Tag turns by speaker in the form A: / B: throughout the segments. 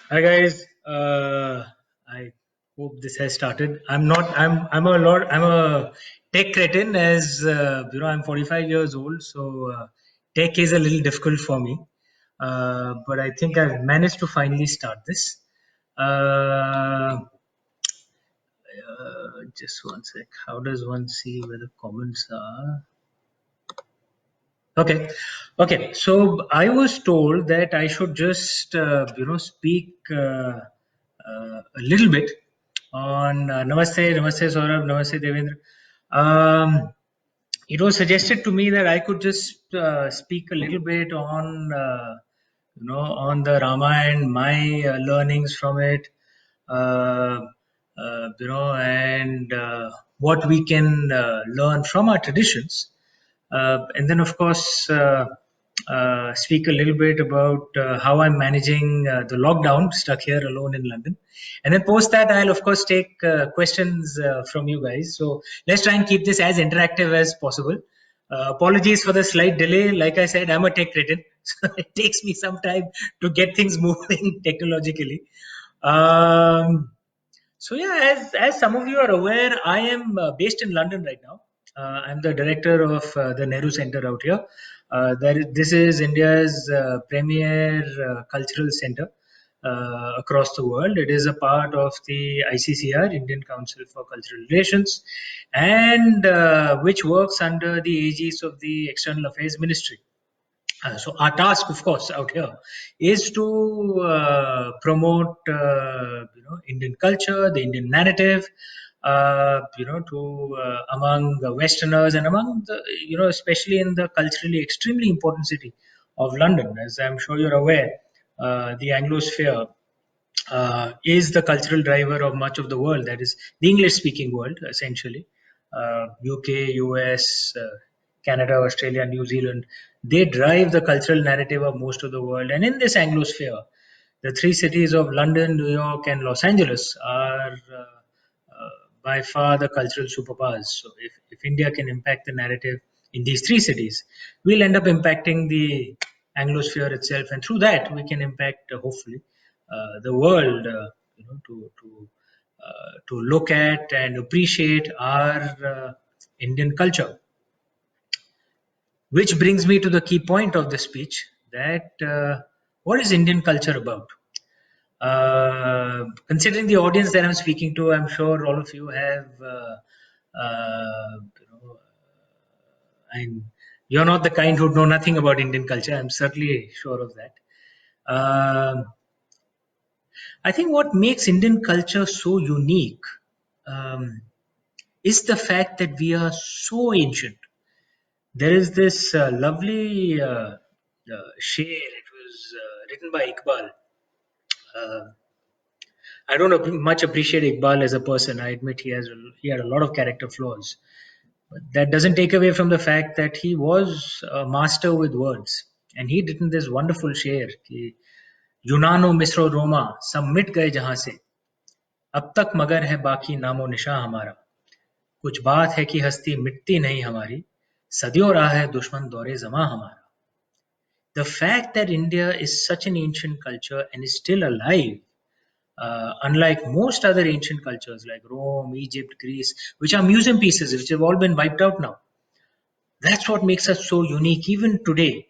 A: Hi guys. I hope this has started. I'm not. I'm a lot. I'm a tech cretin. As I'm 45 years old, so tech is a little difficult for me. But I think I've managed to finally start this. Just one sec. How does one see where the comments are? Okay, okay. So I was told that I should just speak a little bit on Namaste, Namaste Saurabh, Namaste Devendra. It was suggested to me that I could just speak a little bit on on the Ramayana, my learnings from it, uh, and what we can learn from our traditions. And then, of course, speak a little bit about how I'm managing the lockdown, stuck here alone in London. And then, post that, I'll of course take questions from you guys. So let's try and keep this as interactive as possible. Apologies for the slight delay. Like I said, I'm a tech cretin, so it takes me some time to get things moving technologically. Um, so yeah, as some of you are aware, I am based in London right now. I'm the director of the Nehru Center out here. This is India's premier cultural center across the world. It is a part of the ICCR, Indian Council for Cultural Relations, and which works under the aegis of the External Affairs Ministry. So our task, of course, out here is to promote, Indian culture, the Indian narrative, to among the Westerners and among the, especially in the culturally extremely important city of London. As I'm sure you're aware, the Anglosphere is the cultural driver of much of the world. That is the English-speaking world, essentially. UK, US, Canada, Australia, New Zealand. They drive the cultural narrative of most of the world. And in this Anglosphere, the three cities of London, New York, and Los Angeles are by far the cultural superpowers. So if India can impact the narrative in these three cities, we'll end up impacting the Anglosphere itself, and through that we can impact, hopefully, the world. To look at and appreciate our Indian culture. Which brings me to the key point of the speech, that what is Indian culture about? Considering the audience that I'm speaking to, I'm sure all of you have, and you're not the kind who know nothing about Indian culture. I'm certainly sure of that. I think what makes Indian culture so unique um, is the fact that we are so ancient. There is this lovely sher. It was written by Iqbal. Uh, I don't much appreciate Iqbal as a person. I admit he had a lot of character flaws. But that doesn't take away from the fact that he was a master with words. And he written this wonderful sher कि यूनानो मिस्रो रोमा सब मिट गए जहां से अब तक मगर है बाकी नामो निशा हमारा कुछ बात है कि हस्ती मिटती नहीं हमारी सदियों रहा है दुश्मन दौरे जमा हमारा. The fact that India is such an ancient culture and is still alive, unlike most other ancient cultures like Rome, Egypt, Greece, which are museum pieces, which have all been wiped out now. That's what makes us so unique. Even today,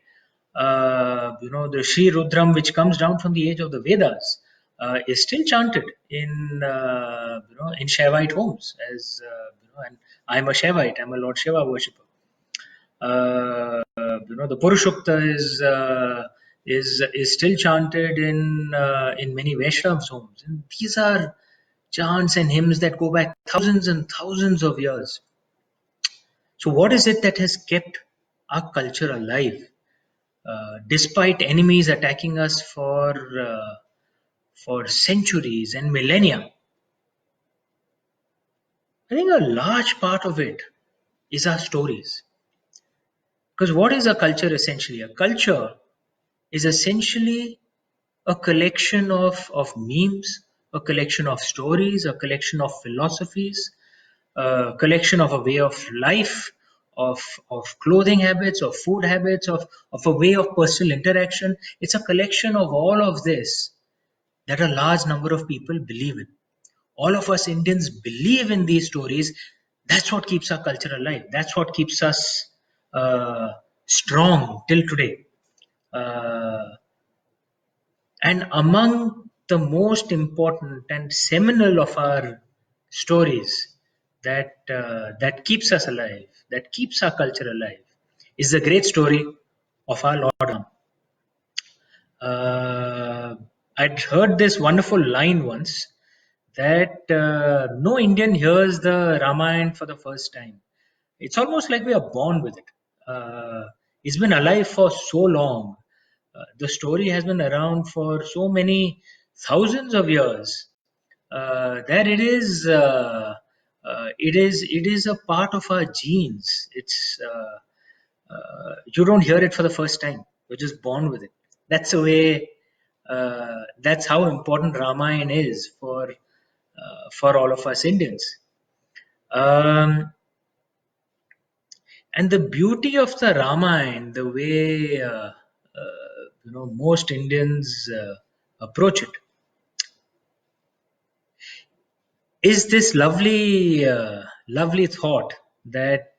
A: the Sri Rudram, which comes down from the age of the Vedas, is still chanted in Shaivite homes. And I'm a Shaivite. I'm a Lord Shiva worshipper. The Purushokta is still chanted in many Vaishnavs homes, and these are chants and hymns that go back thousands and thousands of years. So, what is it that has kept our culture alive, despite enemies attacking us for centuries and millennia? I think a large part of it is our stories. Because what is a culture essentially? A culture is essentially a collection of memes, a collection of stories, a collection of philosophies, a collection of a way of life, of clothing habits, of food habits, of a way of personal interaction. It's a collection of all of this that a large number of people believe in. All of us Indians believe in these stories. That's what keeps our culture alive. That's what keeps us strong till today. Uh, and among the most important and seminal of our stories that keeps us alive, that keeps our culture alive, is the great story of our Lord Ram. I'd heard this wonderful line once that no Indian hears the Ramayana for the first time. It's almost like we are born with it. It's been alive for so long. The story has been around for so many thousands of years that it is a part of our genes. You don't hear it for the first time. You're just born with it. That's the way. That's how important Ramayana is for all of us Indians. And the beauty of the Ramayana, the way most Indians approach it, is this lovely thought that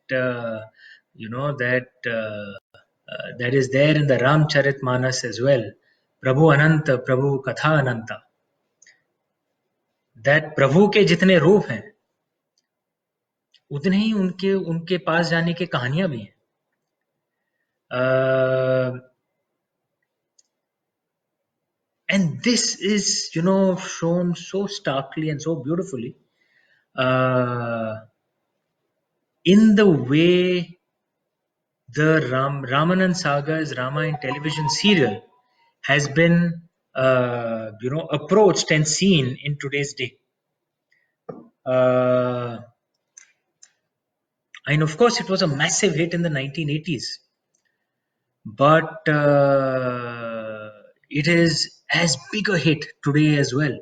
A: that is there in the Ramcharitmanas as well. Prabhu Ananta, Prabhu Katha Ananta. That प्रभु के जितने रूप हैं उतने ही उनके उनके पास जाने की कहानियां भी हैं. And this is shown so starkly and so beautifully in the way the Ramanand Sagar's Ramayana television serial has been approached and seen in today's day. And of course it was a massive hit in the 1980s, but it is as big a hit today as well.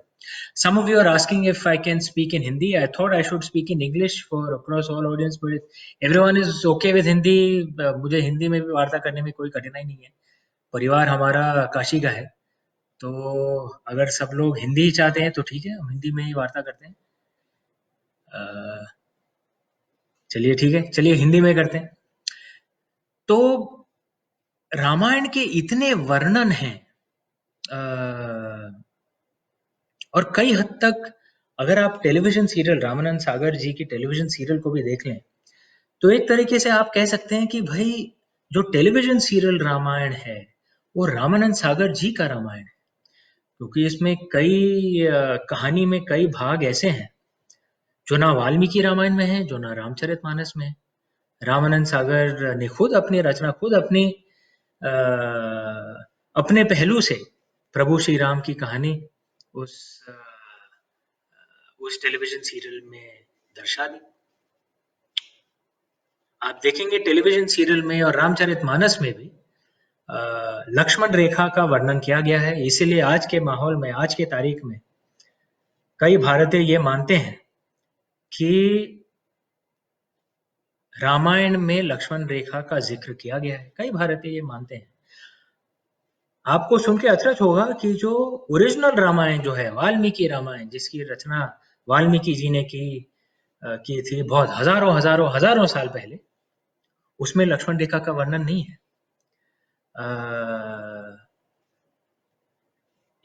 A: Some of you are asking if I can speak in Hindi. I thought I should speak in English for across all audience, but if everyone is okay with Hindi, मुझे हिंदी में भी वार्ता करने में कोई कठिनाई नहीं है. परिवार हमारा काशी का है, तो अगर सब लोग हिंदी ही चाहते हैं तो ठीक है, हम हिंदी में ही वार्ता करते हैं. चलिए ठीक है, चलिए हिंदी में करते हैं. तो रामायण के इतने वर्णन हैं और कई हद तक अगर आप टेलीविजन सीरियल रामानंद सागर जी की टेलीविजन सीरियल को भी देख लें तो एक तरीके से आप कह सकते हैं कि भाई जो टेलीविजन सीरियल रामायण है वो रामानंद सागर जी का रामायण है, क्योंकि इसमें कई कहानी में कई भाग ऐसे हैं जो ना वाल्मीकि रामायण में है, जो ना रामचरितमानस में है. रामानंद सागर ने खुद अपनी रचना खुद अपने पहलू से प्रभु श्री राम की कहानी उस टेलीविजन सीरियल में दर्शा दी. आप देखेंगे टेलीविजन सीरियल में और रामचरितमानस में भी लक्ष्मण रेखा का वर्णन किया गया है. इसीलिए आज के माहौल में, आज के तारीख में कई भारतीय ये मानते हैं कि रामायण में लक्ष्मण रेखा का जिक्र किया गया है. कई भारतीय ये मानते हैं. आपको सुन के अचरज होगा कि जो ओरिजिनल रामायण जो है, वाल्मीकि रामायण, जिसकी रचना वाल्मीकि जी ने की थी बहुत हजारों साल पहले, उसमें लक्ष्मण रेखा का वर्णन नहीं है.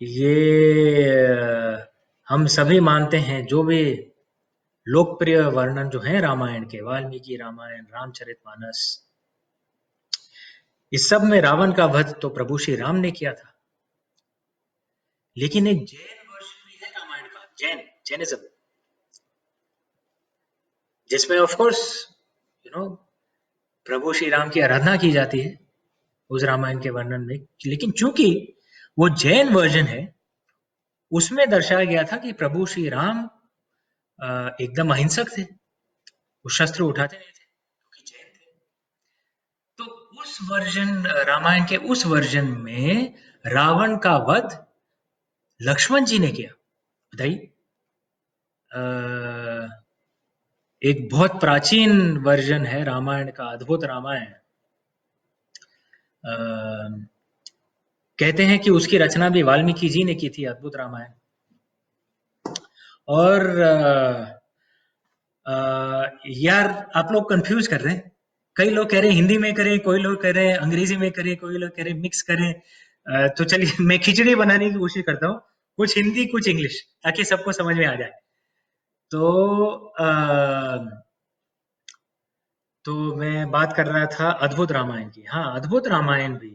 A: ये हम सभी मानते हैं, जो भी लोकप्रिय वर्णन जो है रामायण के, वाल्मीकि रामायण, रामचरितमानस, इस सब में रावण का वध तो प्रभु श्री राम ने किया था. लेकिन एक जैन वर्जन भी है रामायण का, जैनिज्म, जिसमें ऑफ कोर्स प्रभु श्री राम की आराधना की जाती है उस रामायण के वर्णन में. लेकिन चूंकि वो जैन वर्जन है, उसमें दर्शाया गया था कि प्रभु श्री राम एकदम अहिंसक थे, वो शस्त्र उठाते नहीं थे क्योंकि जैन थे. तो उस वर्जन, रामायण के उस वर्जन में रावण का वध लक्ष्मण जी ने किया. बताइए, एक बहुत प्राचीन वर्जन है रामायण का, अद्भुत रामायण. कहते हैं कि उसकी रचना भी वाल्मीकि जी ने की थी, अद्भुत रामायण। और यार आप लोग कंफ्यूज कर रहे हैं, कई लोग कह रहे हैं हिंदी में करें, कोई लोग कह रहे हैं अंग्रेजी में करें, कोई लोग कह रहे हैं मिक्स करें। तो चलिए मैं खिचड़ी बनाने की कोशिश करता हूँ, कुछ हिंदी कुछ इंग्लिश, ताकि सबको समझ में आ जाए। तो तो मैं बात कर रहा था अद्भुत रामायण की। हाँ, अद्भुत रामायण भी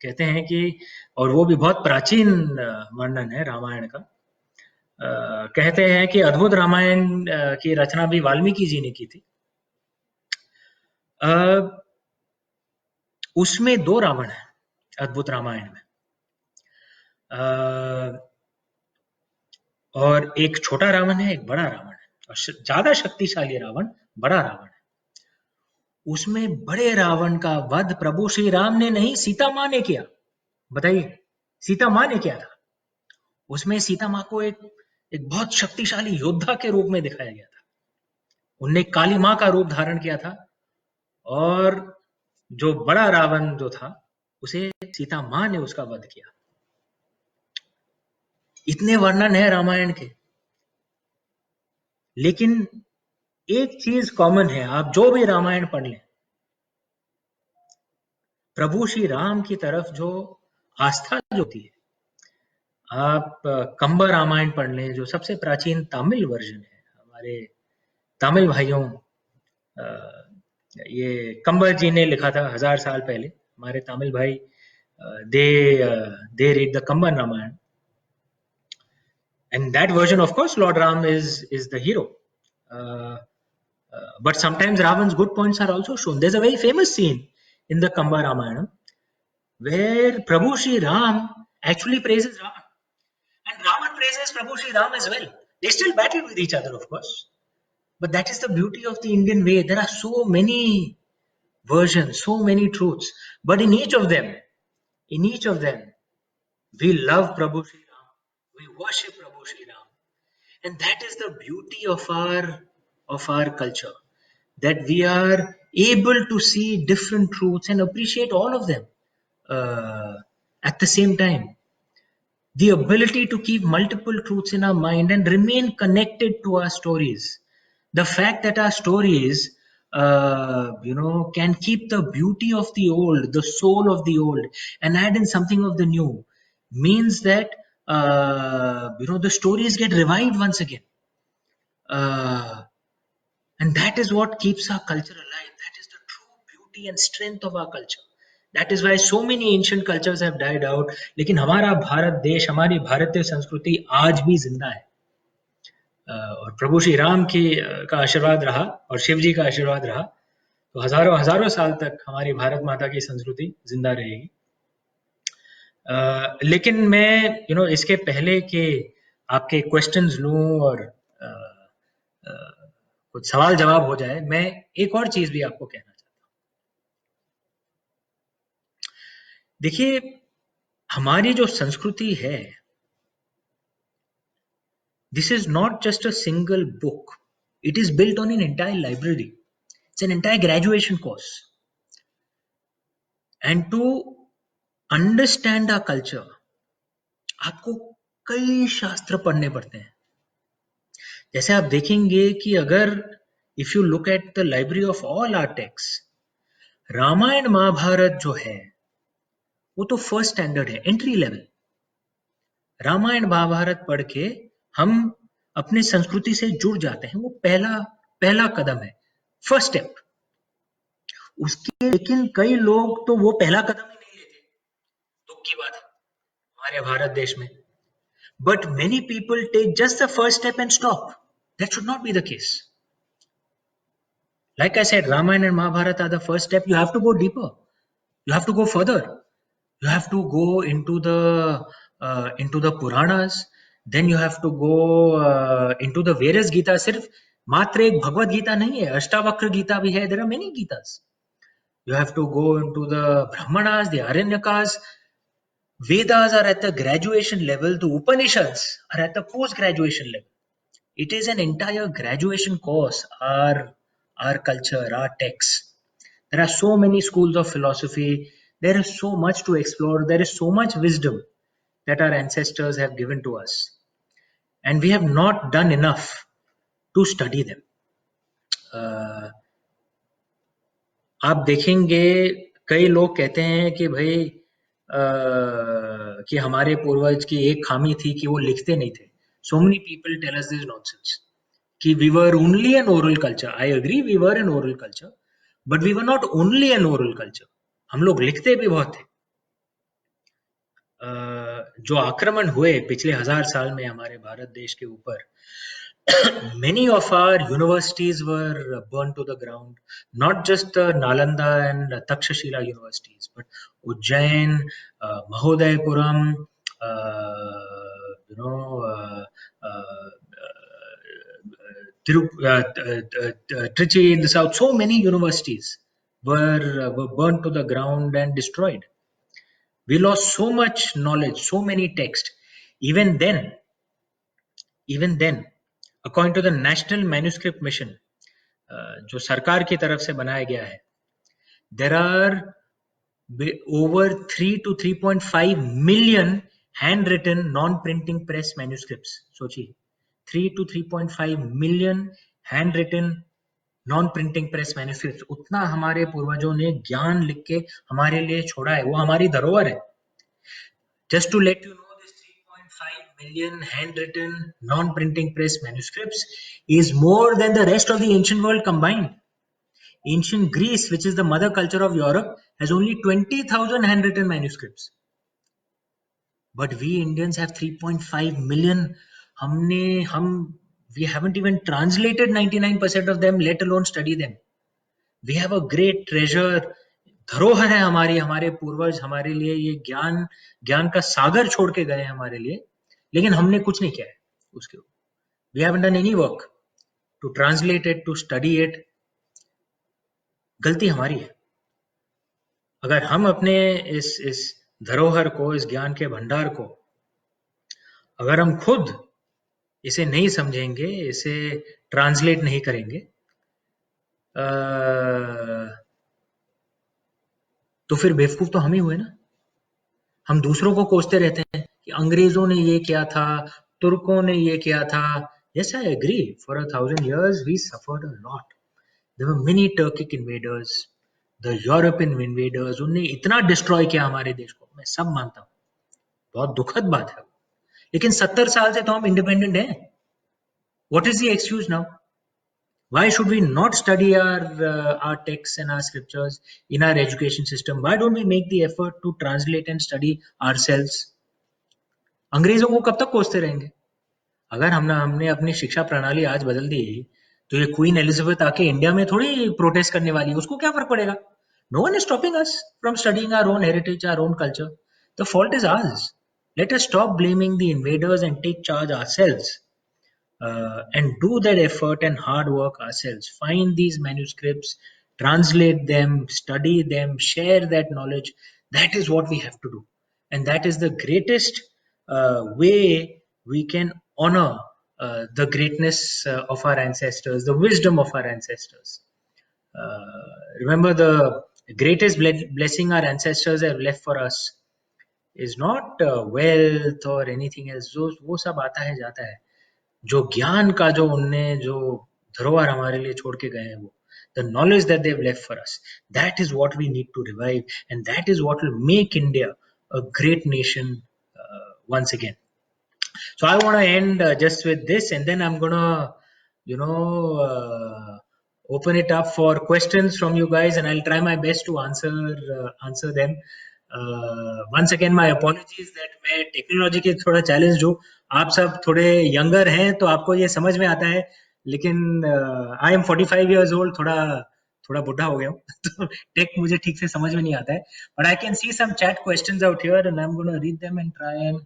A: कहते हैं कि, और वो भी बहुत प्राचीन वर्णन है रामायण का। कहते हैं कि अद्भुत रामायण की रचना भी वाल्मीकि जी ने की थी। उसमें 2 रावण हैं अद्भुत रामायण में। और एक छोटा रावण है, एक बड़ा रावण है, और ज्यादा शक्तिशाली रावण बड़ा रावण है। उसमें बड़े रावण का वध प्रभु श्री राम ने नहीं, सीता माँ ने किया। बताइए, सीता माँ ने किया था। उसमें सीता माँ को एक बहुत शक्तिशाली योद्धा के रूप में दिखाया गया था। उनने काली माँ का रूप धारण किया था, और जो बड़ा रावण जो था, उसे सीता माँ ने उसका वध किया। इतने वर्णन है रामायण के, लेकिन एक चीज कॉमन है, आप जो भी रामायण पढ़ लें, प्रभु श्री राम की तरफ जो आस्था जो होती है, आप कंब रामायण पढ़ लें, जो सबसे प्राचीन तमिल वर्जन है। हमारे तमिल भाइयों, ये कंबर जी ने लिखा था 1000 साल पहले। हमारे तमिल भाई, they they read the Kamban Ramayan, and that version of course Lord Ram is the hero. uh, but sometimes Ravan's good points are also shown. There's a very famous scene in the Kamba Ramayana where Prabhu Shri Ram actually praises Ravan, and Ravan praises Prabhu Shri Ram as well. They still battle with each other, of course, but that is the beauty of the Indian way. There are so many versions, so many truths, but in each of them we love Prabhu Shri Ram, we worship Prabhu Shri Ram. And that is the beauty of our culture, that we are able to see different truths and appreciate all of them at the same time. The ability to keep multiple truths in our mind and remain connected to our stories, the fact that our stories can keep the beauty of the old, the soul of the old, and add in something of the new, means that the stories get revived once again. And that is what keeps our culture alive. That is the true beauty and strength of our culture. That is why so many ancient cultures have died out. लेकिन हमारा भारत देश, हमारी भारतीय संस्कृति आज भी जिंदा है। और प्रभु श्री राम का आशीर्वाद रहा, और शिव जी का आशीर्वाद रहा, तो हजारों हजारों साल तक हमारी भारत माता की संस्कृति जिंदा रहेगी। लेकिन मैं इसके पहले कि आपके क्वेश्चंस लूं और कुछ सवाल जवाब हो जाए, मैं एक और चीज भी आपको कहना चाहता हूं। देखिए, हमारी जो संस्कृति है, this is not just a single book, it is built on an entire library, it's an entire graduation course. And to understand our culture, आपको कई शास्त्र पढ़ने पड़ते हैं। जैसे आप देखेंगे कि अगर if you look at the library of all our text, Ramayana Mahabharata जो है वो तो फर्स्ट स्टैंडर्ड है, एंट्री लेवल। रामायण महाभारत पढ़ के हम अपने संस्कृति से जुड़ जाते हैं, वो पहला कदम है, फर्स्ट स्टेप। उसके लेकिन कई लोग तो वो पहला कदम ही नहीं लेते, दुख की बात है हमारे भारत देश में। But many people take just the first step and stop. That should not be the case. Like I said, Ramayana and Mahabharata are the first step. You have to go deeper. You have to go further. You have to go into the Puranas. Then you have to go into the various Gita. सिर्फ मात्र एक भगवत गीता नहीं है, अष्टावक्र गीता भी है. There are many Gitas. You have to go into the Brahmanas, the Aranyakas. Vedas are at the graduation level. The Upanishads are at the post-graduation level. It is an entire graduation course, our culture, our texts. There are so many schools of philosophy. There is so much to explore. There is so much wisdom that our ancestors have given to us, and we have not done enough to study them. आप देखेंगे कई लोग कहते हैं कि भाई कि हमारे पूर्वज की एक खामी थी कि वो लिखते नहीं थे. So many people tell us this nonsense कि we were only an oral culture. I agree we were an oral culture, but we were not only an oral culture. हम लोग लिखते भी बहुत थे. जो आक्रमण हुए पिछले 1000 साल में हमारे भारत देश के ऊपर, many of our universities were burned to the ground. Not just Nalanda and Takshashila universities, but Ujjain, Mahodaipuram, you know, Trichy in the south. So many universities were burned to the ground and destroyed. We lost so much knowledge, so many texts. Even then, according to the National Manuscript Mission, जो सरकार की तरफ से बनाया गया है, there are over 3 to 3.5 million handwritten non-printing press manuscripts. सोचिए, 3 to 3.5 million handwritten non-printing press manuscripts. उतना हमारे पूर्वजों ने ज्ञान लिख के हमारे लिए छोड़ा है, वो हमारी धरोहर है. Just to let you know, this 3.5 million handwritten non-printing press manuscripts is more than the rest of the ancient world combined. Ancient Greece, which is the mother culture of Europe, has only 20,000 handwritten manuscripts. But we Indians have 3.5 million. We haven't even translated 99% of them, let alone study them. We have a great treasure. धरोहर है हमारी, हमारे पूर्वज हमारे लिए ये ज्ञान का सागर छोड़ के गए हमारे लिए, लेकिन हमने कुछ नहीं किया है उसके ऊपर. We haven't done any work to translate it, to study it. गलती हमारी है. अगर हम अपने इस धरोहर को, इस ज्ञान के भंडार को, अगर हम खुद इसे नहीं समझेंगे, इसे ट्रांसलेट नहीं करेंगे, तो फिर बेवकूफ तो हम ही हुए ना. हम दूसरों को कोसते रहते हैं कि अंग्रेजों ने ये किया था, तुर्कों ने ये किया था. Yes, I agree. For 1,000 years, we suffered a lot. There were many Turkic invaders, the European invaders. उनने इतना डिस्ट्रॉय किया हमारे देश को, मैं सब मानता हूँ, बहुत दुखद बात है. लेकिन 70 साल से तो हम इंडिपेंडेंट हैं. What is the excuse now? Why should we not study our texts and our scriptures in our education system? Why don't we make the effort to translate and study ourselves? अंग्रेजों को कब तक कोसते रहेंगे? अगर हमने अपनी शिक्षा प्रणाली आज बदल दी, तो ये क्वीन एलिजाबेथ आके इंडिया में थोड़ी प्रोटेस्ट करने वाली है, उसको क्या फर्क पड़ेगा? No one is stopping us from studying our own heritage, our own culture. The fault is ours. Let us stop blaming the invaders and take charge ourselves. And do that effort and hard work ourselves. Find these manuscripts, translate them, study them, share that knowledge. That is what we have to do. And that is the greatest way we can honor the greatness of our ancestors, the wisdom of our ancestors. Remember, the greatest blessing our ancestors have left for us is not wealth or anything else. वो सब आता है जाता है. जो ज्ञान का जो उनने जो धरोहर हमारे लिए छोड़ के गए हैं, वो the knowledge that they've left for us, that is what we need to revive, and that is what will make India a great nation once again. So I want to end just with this, and then I'm gonna open it up for questions from you guys, and I'll try my best to answer them. Once again my apologies that मैं technology के थोड़ा challenge हूँ. आप सब थोड़े younger हैं तो आपको ये समझ में आता है, लेकिन आई एम 45 years old, थोड़ा बुढ़ा हो गया हूँ तो टेक मुझे ठीक से समझ में नहीं आता है. But I can see some chat questions out here and I'm going to read them and try and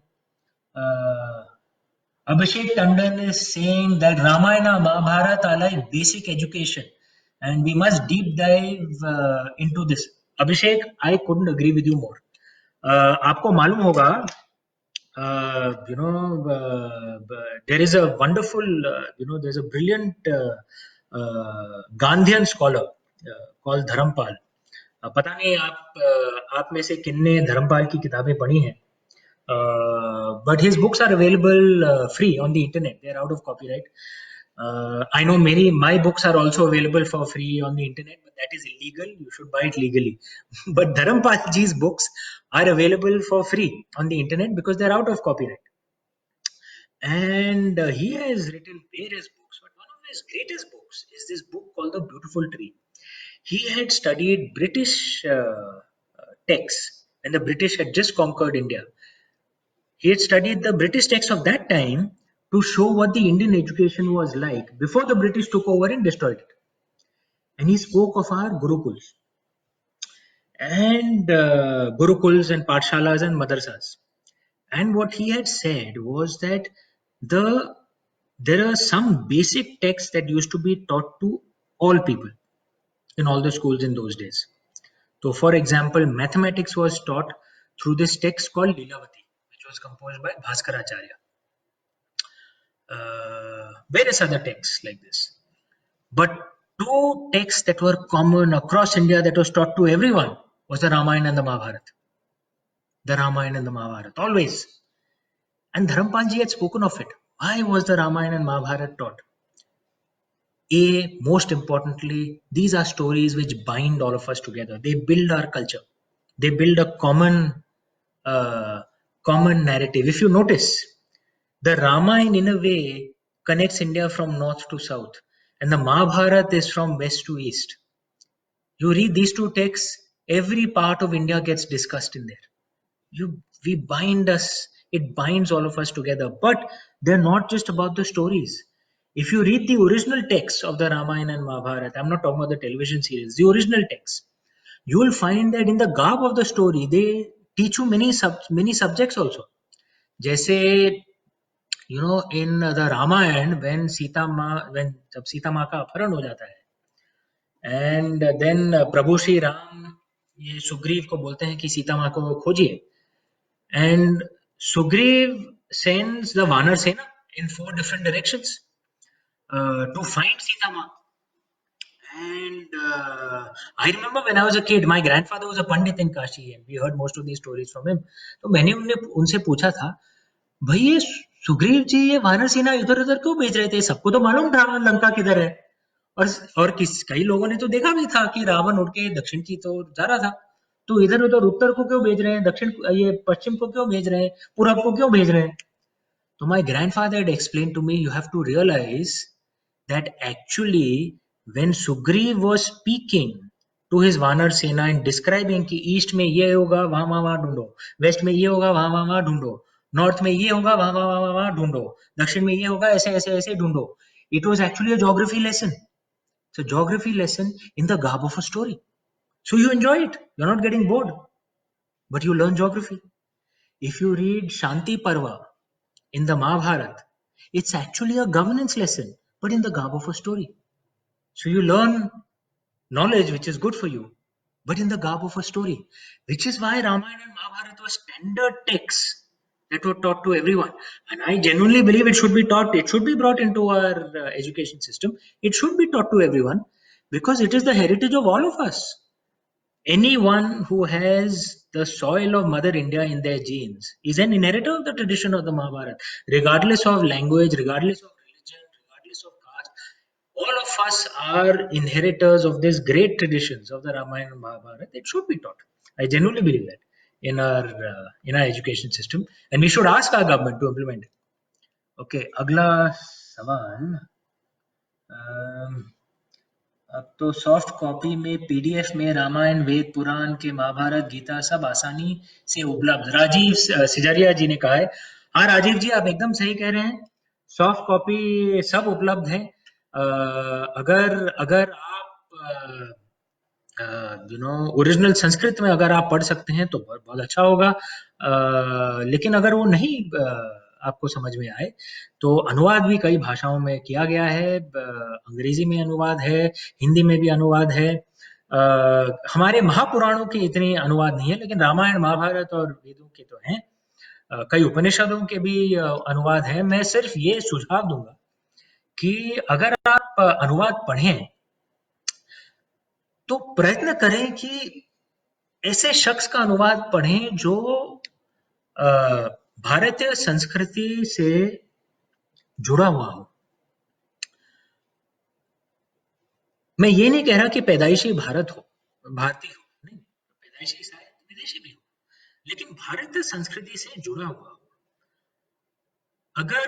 A: Abhishek Tandon is saying that Ramayana, Mahabharata are like basic education and we must deep dive into this. Abhishek, I couldn't agree with you more. आपको मालूम होगा, there is a wonderful, there's a brilliant Gandhian scholar called Dharampal. पता नहीं आप में से किन्ने धर्मपाल की किताबें पढ़ी हैं, but his books are available free on the internet. They are out of copyright. I know my books are also available for free on the internet, but that is illegal. You should buy it legally. But Dharampal ji's books are available for free on the internet because they're out of copyright. And he has written various books, but one of his greatest books is this book called The Beautiful Tree. He had studied British texts when the British had just conquered India. He had studied the British texts of that time to show what the Indian education was like before the British took over and destroyed it. And he spoke of our Gurukuls and Gurukuls and Pathshalas and Madrasas. And what he had said was that there are some basic texts that used to be taught to all people in all the schools in those days. So, for example, mathematics was taught through this text called Lilavati, which was composed by Bhaskaracharya. Various other texts like this. But two texts that were common across India that was taught to everyone was the Ramayana and the Mahabharata. The Ramayana and the Mahabharata, always. And Dharampalji had spoken of it. Why was the Ramayana and Mahabharata taught? Most importantly, these are stories which bind all of us together. They build our culture. They build a common narrative. If you notice, the Ramayana in a way connects India from north to south, and the Mahabharata is from west to east. You read these two texts, every part of India gets discussed in there. We bind us, it binds all of us together. But they're not just about the stories. If you read the original text of the Ramayana and Mahabharata, I'm not talking about the television series, the original text, you will find that in the garb of the story, they teach you many subjects also. जैसे in the Ramayana, when जब सीता माँ का अपहरण हो जाता है, and then प्रभु श्री राम ये सुग्रीव को बोलते हैं कि सीता माँ को खोजिए, and Sugriv sends the Vanar Sena in 4 different directions to find Sita Ma. And I remember when I was a kid, my grandfather was a Pandit in Kashi, and we heard most of these stories from him. तो मैंने उनसे पूछा था, भाई ये सुग्रीव जी ये वानर सेना इधर उधर क्यों भेज रहे थे? सबको तो मालूम था लंका किधर है, और कई लोगों ने तो देखा भी था कि रावण उठ के दक्षिण की तो जा रहा था, तो इधर उधर उत्तर को क्यों भेज रहे हैं, दक्षिण ये पश्चिम को क्यों भेज रहे हैं, पूरब को क्यों भेज रहे हैं? तो my grandfather had explained to me, you have to realize that actually when Sugriv was speaking to his Vanar Sena and describing कि ईस्ट में ये होगा वहां वहां वहां ढूंढो, वेस्ट में ये होगा वहां वहां वहां ढूंढो, नॉर्थ में ये होगा वहां वहां वहां वहां ढूंढो, दक्षिण में ये होगा ऐसे ऐसे ऐसे ढूंढो. It was actually a geography lesson. It's a geography lesson in the garb of a story. So you enjoy it. You're not getting bored, but you learn geography. If you read Shanti Parva in the Mahabharata, it's actually a governance lesson, but in the garb of a story. So you learn knowledge which is good for you, but in the garb of a story, which is why Ramayana and Mahabharata were standard texts that were taught to everyone. And I genuinely believe it should be taught, it should be brought into our education system. It should be taught to everyone because it is the heritage of all of us. Anyone who has the soil of Mother India in their genes is an inheritor of the tradition of the Mahabharata, regardless of language, regardless of religion, regardless of caste. All of us are inheritors of these great traditions of the Ramayana and Mahabharata. It should be taught. I genuinely believe that in our education system, and we should ask our government to implement it. Okay, अगला सवाल. अब तो soft copy में PDF में रामायण, वेद, पुराण के महाभारत, गीता सब आसानी से उपलब्ध. राजीव सिजारिया जी ने कहा है. हाँ राजीव जी, आप एकदम सही कह रहे हैं. सॉफ्ट कॉपी सब उपलब्ध है. अगर आप ओरिजिनल संस्कृत में अगर आप पढ़ सकते हैं तो बहुत अच्छा होगा. लेकिन अगर वो नहीं आपको समझ में आए तो अनुवाद भी कई भाषाओं में किया गया है. अंग्रेजी में अनुवाद है, हिंदी में भी अनुवाद है. हमारे महापुराणों के इतने अनुवाद नहीं है, लेकिन रामायण, महाभारत और वेदों के तो हैं. कई उपनिषदों के भी अनुवाद हैं. मैं सिर्फ ये सुझाव दूंगा कि अगर आप अनुवाद पढ़ें तो प्रयत्न करें कि ऐसे शख्स का अनुवाद पढ़ें जो भारतीय संस्कृति से जुड़ा हुआ हो। मैं ये नहीं कह रहा कि पैदाइशी भारतीय हो, नहीं, पैदाइशी शायद विदेशी भी हो, लेकिन भारतीय संस्कृति से जुड़ा हुआ हो। अगर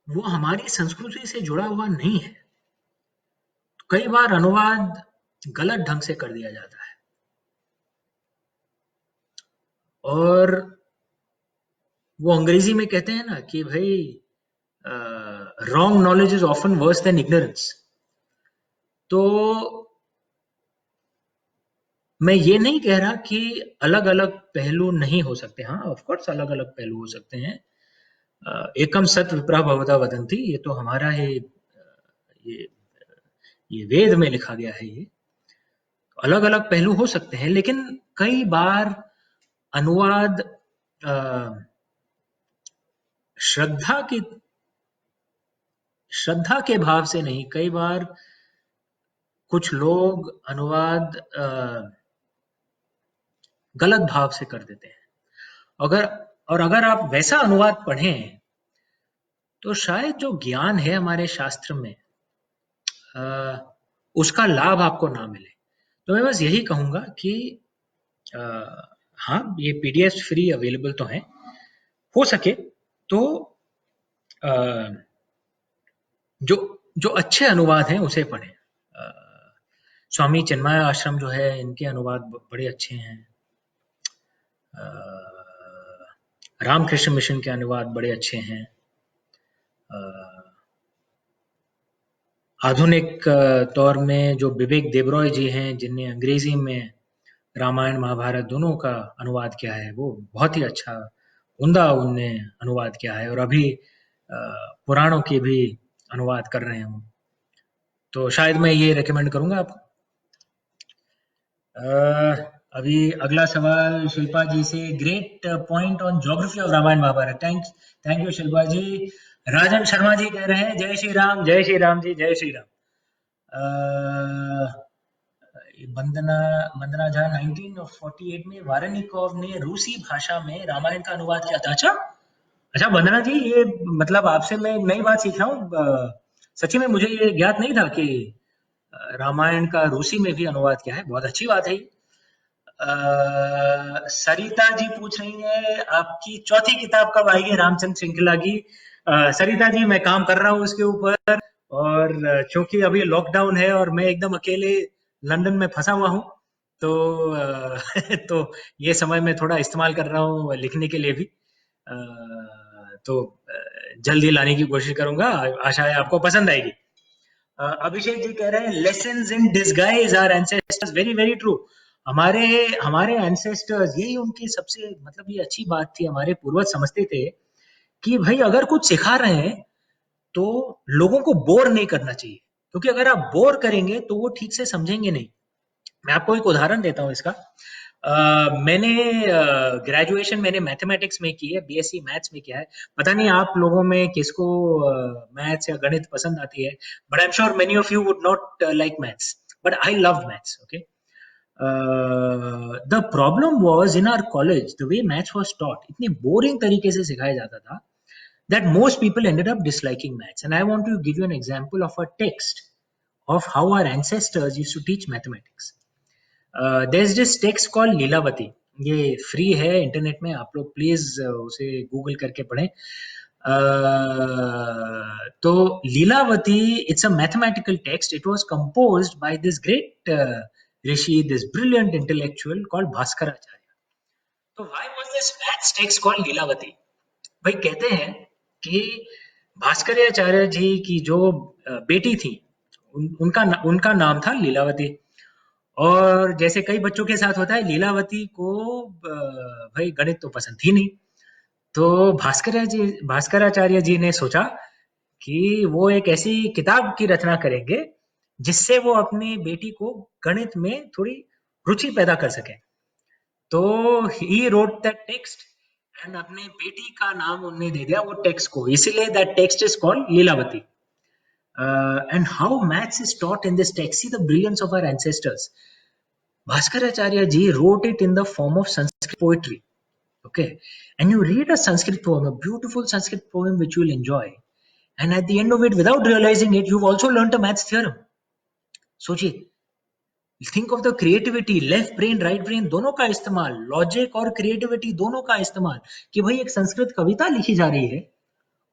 A: वो हमारी संस्कृति से जुड़ा हुआ नहीं है, तो कई बार अनुवाद गलत ढंग से कर दिया जाता है और वो अंग्रेजी में कहते हैं ना कि भाई wrong knowledge is often worse than ignorance. तो मैं ये नहीं कह रहा कि अलग-अलग पहलू नहीं हो सकते। हाँ, ऑफ कोर्स अलग-अलग पहलू हो सकते हैं। एकम सत विप्रा भवता वदंती, ये तो हमारा है, ये ये वेद में लिखा गया है। ये अलग-अलग पहलू हो सकते हैं, लेकिन कई बार अनुवाद श्रद्धा के भाव से नहीं, कई बार कुछ लोग अनुवाद गलत भाव से कर देते हैं। अगर आप वैसा अनुवाद पढ़ें तो शायद जो ज्ञान है हमारे शास्त्र में उसका लाभ आपको ना मिले। तो मैं बस यही कहूंगा कि हाँ, ये पीडीएफ फ्री अवेलेबल तो हैं, हो सके तो जो अच्छे अनुवाद हैं उसे पढ़ें। स्वामी चिन्मय आश्रम जो है, इनके अनुवाद बड़े अच्छे हैं। रामकृष्ण मिशन के अनुवाद बड़े अच्छे हैं। आधुनिक तौर में जो विवेक देबरॉय जी हैं, जिनने अंग्रेजी में रामायण महाभारत दोनों का अनुवाद किया है, वो बहुत ही अच्छा उम्दा उनने अनुवाद किया है और अभी पुराणों के भी अनुवाद कर रहे हैं। तो शायद मैं ये रेकमेंड करूंगा आपको। अभी अगला सवाल शिल्पा जी से, great point on geography of Ramayan Mahabharat. Thank you Shilpa ji. Rajan Sharma ji कह रहे हैं जय श्री राम जी, जय श्री राम। वंदना झा 1948 में वारनिकोव ने रूसी भाषा में रामायण का अनुवाद किया था। अच्छा वंदना जी, ये मतलब आपसे मैं नई बात सीख रहा हूँ। सच्ची में मुझे ये ज्ञात नहीं था कि रामायण का रूसी में भी अनुवाद किया है। बहुत अच्छी बात है। सरिता जी पूछ रही है आपकी चौथी किताब कब आएगी रामचंद्र श्रृंखला की। सरिता जी, मैं काम कर रहा हूँ उसके ऊपर, और चूंकि अभी लॉकडाउन है और मैं एकदम अकेले लंदन में फंसा हुआ हूँ, तो तो ये समय मैं थोड़ा इस्तेमाल कर रहा हूँ लिखने के लिए भी। तो जल्दी लाने की कोशिश करूंगा, आशा है आपको पसंद आएगी। अभिषेक जी कह रहे हैं lessons in disguise our ancestors. Very very true. हमारे एंसेस्टर्स, यही उनकी सबसे मतलब ये अच्छी बात थी, हमारे पूर्वज समझते थे कि भाई अगर कुछ सिखा रहे हैं तो लोगों को बोर नहीं करना चाहिए, क्योंकि अगर आप बोर करेंगे तो वो ठीक से समझेंगे नहीं। मैं आपको एक उदाहरण देता हूँ इसका। मैंने ग्रेजुएशन मैंने मैथमेटिक्स में की है, बीएससी मैथ्स में किया है। पता नहीं आप लोगों में किसको मैथ्स या गणित पसंद आती है, but I am sure many of you would not like maths, but I love maths. Okay, the problem was in our college the way maths was taught, इतनी बोरिंग तरीके से सिखाया जाता था that most people ended up disliking maths. And I want to give you an example of a text of how our ancestors used to teach mathematics. There's this text called Lilavati. ये free है internet में, आप लोग please उसे Google करके पढ़ें। तो Lilavati, it's a mathematical text. It was composed by this great rishi, this brilliant intellectual called Bhaskaracharya. तो why was this maths text called Lilavati? भाई कहते हैं कि भास्कराचार्य जी की जो बेटी थी, उनका नाम था लीलावती। और जैसे कई बच्चों के साथ होता है, लीलावती को भाई गणित तो पसंद थी नहीं, तो भास्कराचार्य जी ने सोचा कि वो एक ऐसी किताब की रचना करेंगे जिससे वो अपनी बेटी को गणित में थोड़ी रुचि पैदा कर सके। तो he wrote that text and अपने बेटी का नाम उन्होंने दे दिया वो टेक्स्ट को, इसीलिए that text is called Lilavati. And how maths is taught in this text, see the brilliance of our ancestors. Bhaskaracharya ji wrote it in the form of Sanskrit poetry. Okay. And you read a Sanskrit poem, a beautiful Sanskrit poem which you will enjoy. And at the end of it, without realizing it, you've also learnt a maths theorem. सोचिए, think of the creativity, left brain right brain दोनों का इस्तेमाल, logic और creativity दोनों का इस्तेमाल, कि भाई एक संस्कृत कविता लिखी जा रही है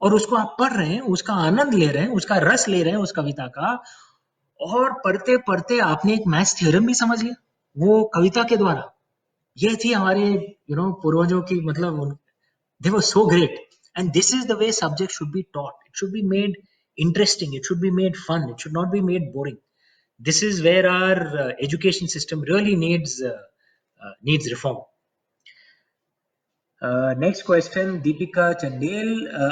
A: और उसको आप पढ़ रहे हैं, उसका आनंद ले रहे हैं, उसका रस ले रहे हैं उस कविता का, और पढ़ते पढ़ते आपने एक मैथ्स थ्योरम भी समझ लिया वो कविता के द्वारा. ये थी हमारे पूर्वजों की, मतलब they were so great. And this is the way subject should be taught. It should be made interesting, it should be made fun, it should not be made boring. This is where our education system really needs reform. Next question, Deepika Chandel.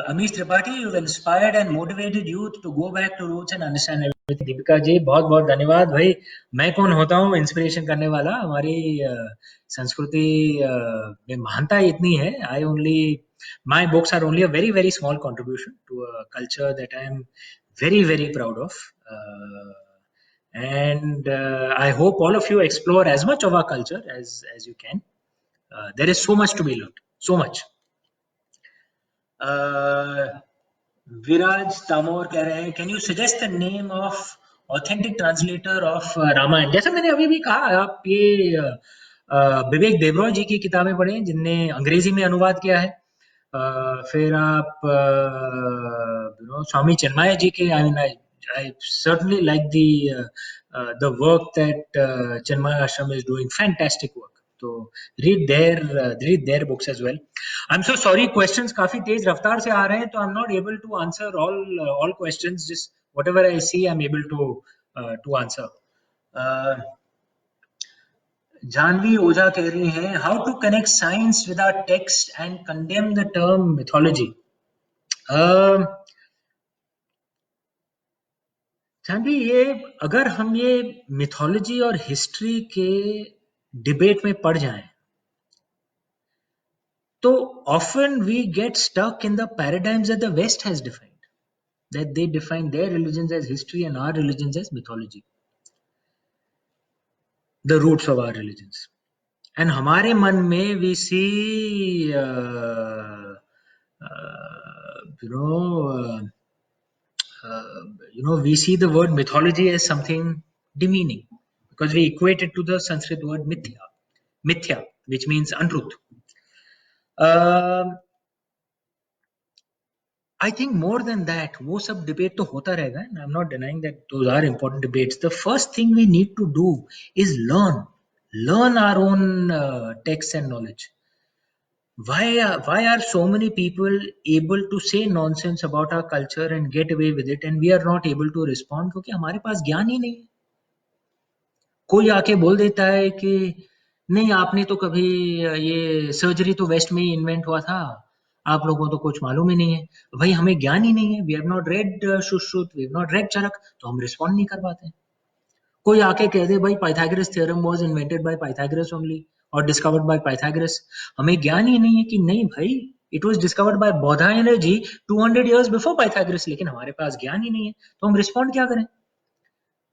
A: Amish Tripathi, you've inspired and motivated youth to go back to roots and understand everything. Deepika ji, बहुत बहुत धन्यवाद भाई. मैं कौन होता हूँ inspiration करने वाला? हमारी संस्कृति में महानता इतनी है. My books are only a very very small contribution to a culture that I am very very proud of. And I hope all of you explore as much of our culture as you can. There is so much to be learned. So much. Viraj Tamor कह रहे हैं, can you suggest the name of authentic translator of Ramayan? जैसा मैंने अभी भी कहा, आप ये विवेक देवरॉय जी की किताबें पढ़ें जिनने अंग्रेजी में अनुवाद किया है. फिर आप स्वामी चिन्मय जी के, I certainly like the work that Chinmaya Ashram is doing. Fantastic work. तो read their books as well. I'm so sorry, questions काफी तेज रफ्तार से आ रहे हैं, तो I'm not able to answer all questions. Just whatever I see, I'm able to answer. Janvi Oja कह रही हैं, how to connect science with our text and condemn the term mythology. Janvi, ये अगर हम ये मिथोलॉजी और हिस्ट्री के debate में पड़ जाएं, तो often we get stuck in the paradigms that the West has defined, that they define their religions as history and our religions as mythology, the roots of our religions. And हमारे मन में we see we see the word mythology as something demeaning because we equate it to the Sanskrit word mithya, which means untruth. I think more than that, वो सब debate तो होता रहेगा, and I'm not denying that those are important debates. The first thing we need to do is learn our own texts and knowledge. Why are so many people able to say nonsense about our culture and get away with it, and we are not able to respond? क्योंकि हमारे पास ज्ञान ही नहीं है. कोई आके बोल देता है कि नहीं, आपने तो कभी ये सर्जरी तो वेस्ट में ही इन्वेंट हुआ था, आप लोगों को कुछ मालूम ही नहीं है. भाई, हमें ज्ञान ही नहीं है. We have not read Sushruta, we have not read Charaka, तो हम रिस्पॉन्ड नहीं कर पाते. कोई आके कह दे भाई Pythagoras theorem was invented by Pythagoras only और डिस्कवर्ड बाय पाइथागोरस. हमें ज्ञान ही नहीं है कि नहीं भाई, it was discovered by Baudhayana ji 200 years before Pythagoras, लेकिन हमारे पास ज्ञान ही नहीं है, तो हम रिस्पॉन्ड क्या करें?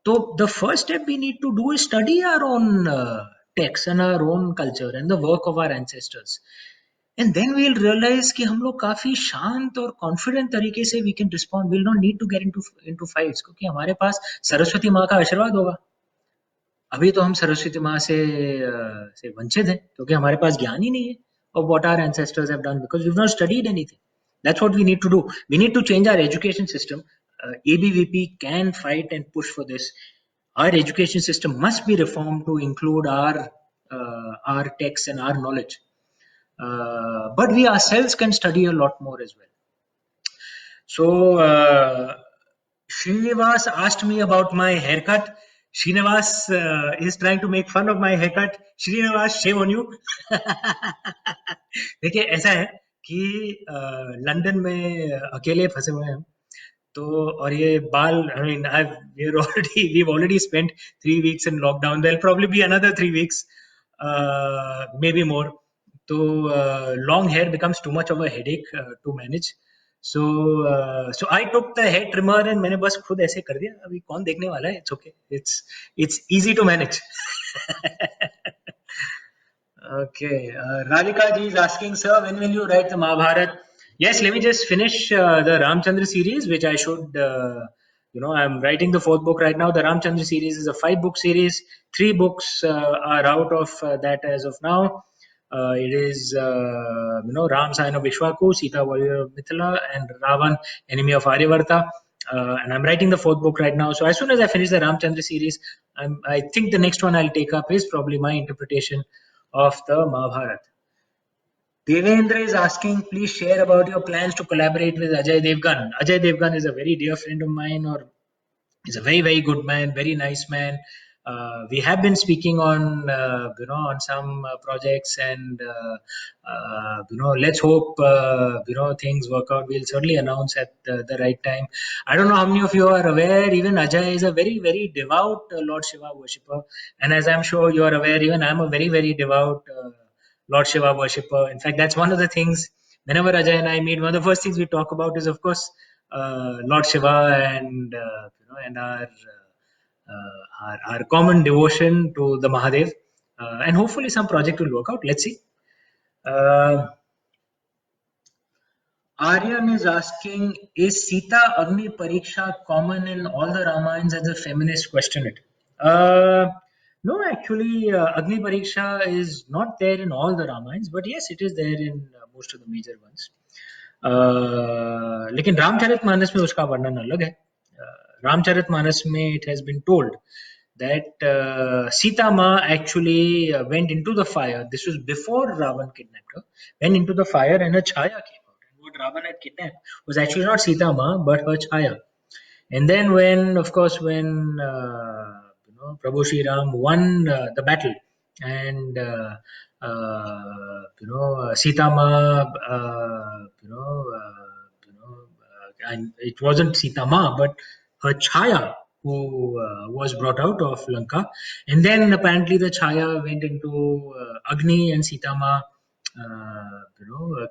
A: So the first step we need to do is study our own texts and our own culture and the work of our ancestors, and then we'll realize कि हम लोग काफी शांत और confident तरीके से we can respond. We'll not need to get into fights क्योंकि हमारे पास सरस्वती माँ का आशीर्वाद होगा. अभी तो हम सरस्वती माँ से वंचित हैं क्योंकि हमारे पास ज्ञान ही नहीं है of what our ancestors have done because we've not studied anything. That's what we need to do. We need to change our education system. ABVP can fight and push for this. Our education system must be reformed to include our texts and our knowledge. But we ourselves can study a lot more as well. So Srinivas asked me about my haircut. Srinivas is trying to make fun of my haircut. Srinivas, shame on you. देखिए, ऐसा है कि London में अकेले फंसे हुए हैं हम, तो और ये बाल, I mean, we've already spent 3 weeks in lockdown. There'll probably be another 3 weeks, maybe more. So long hair becomes too much of a headache to manage. So I took the hair trimmer and मैंने बस खुद ऐसे कर दिया. अभी कौन देखने वाला है? It's okay. It's easy to manage. Okay. Radhika ji is asking, sir, when will you write the Mahabharat? Yes, let me just finish the Ramchandra series, which I should, I'm writing the fourth book right now. The Ramchandra series is a 5-book series. 3 books are out of that as of now. It is, Ram, Sign of Vishwaku, Sita, Warrior of Mithila, and Ravan, Enemy of Aryavarta. And I'm writing the 4th book right now. So as soon as I finish the Ramchandra series, I think the next one I'll take up is probably my interpretation of the Mahabharata. Devendra is asking, please share about your plans to collaborate with Ajay Devgan. Ajay Devgan is a very dear friend of mine, or he's a very, very good man, very nice man. We have been speaking on, on some projects, and let's hope, things work out. We'll certainly announce at the right time. I don't know how many of you are aware. Even Ajay is a very, very devout Lord Shiva worshipper, and as I'm sure you are aware, even I'm a very, very devout Lord Shiva worshipper. In fact, that's one of the things. Whenever Ajay and I meet, one of the first things we talk about is, of course, Lord Shiva and and our common devotion to the Mahadev, and hopefully some project will work out. Let's see. Aryan is asking, is Sita Agni Pariksha common in all the Ramayans as a feminist question it? No, actually, Agni Pariksha is not there in all the Ramayans, but yes, it is there in most of the major ones. लेकिन रामचरितमानस में उसका वर्णन अलग है. रामचरितमानस में it has been told that Sita Ma actually went into the fire. This was before Ravan kidnapped her. Went into the fire and her chaya came out. And what Ravan had kidnapped was actually not Sita Ma but her chaya. And then when Prabhu Shri Ram won the battle, and Sita Ma, and it wasn't Sita Ma, but her Chaya who was brought out of Lanka, and then apparently the Chaya went into Agni, and Sita Ma,